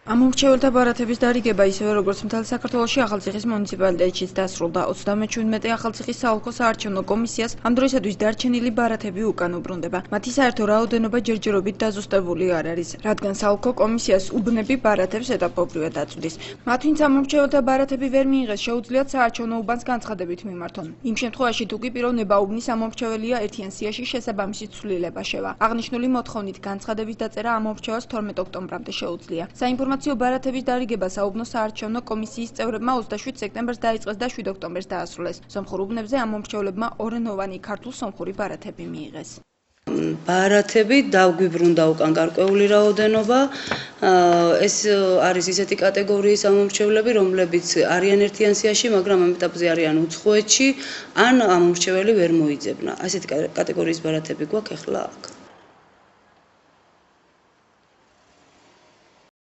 ამომრჩეველთა ბარათების დარიგება ისევე როგორც მთელ საქართველოში ახალციხის მუნიციპალიტეტშიც დასრულდა. 37 ახალციხის საოლქო საარჩევნო კომისიას ამ დროისათვის დარჩენილი ბარათები უკან უბრუნდება. მათი საერთო რაოდენობა ჯერჯერობით დაზუსტებული არ არის, რადგან საოლქო კომისიას უბნები ბარათებს ეტაპობრივად აწვდის. მათ ვინც ამომრჩეველთა ბარათები ვერ მიიღეს, შეუძლიათ საარჩევნო უბანს განცხადებით მიმართონ. იმ შემთხვევაში თუ კი პიროვნება უბნის ამომრჩეველია ერთიან სიაში შესაბამისი ცვლილება შევა. აღნიშნული მოთხოვნით განცხადების დაწერა ამომრჩეველს 12 ოქტომბრამდე შეუძლია. საინფორმაციო ბარათების დარიგება საუბნო საარჩევნო კომისიის წევრებმა 27 სექტემბერს დაიწყეს და 7 ოქტომბერს დაასრულეს. სომხურ უბნებზე ამომრჩეველებმა ორენოვანი ქართულ-სომხური ბარათები მიიღეს. ბარათები დაგვიბრუნდა უკან გარკვეული რაოდენობა. ეს არის ისეთი კატეგორიის ამომრჩევლები, რომლებიც არიან ერთიან სიაში, მაგრამ ამ ეტაპზე არიან უცხოეთში, ან ამომრჩეველი ვერ მოიძებნა. ასეთი კატეგორიის ბარათები გვაქვს ახლა აქ.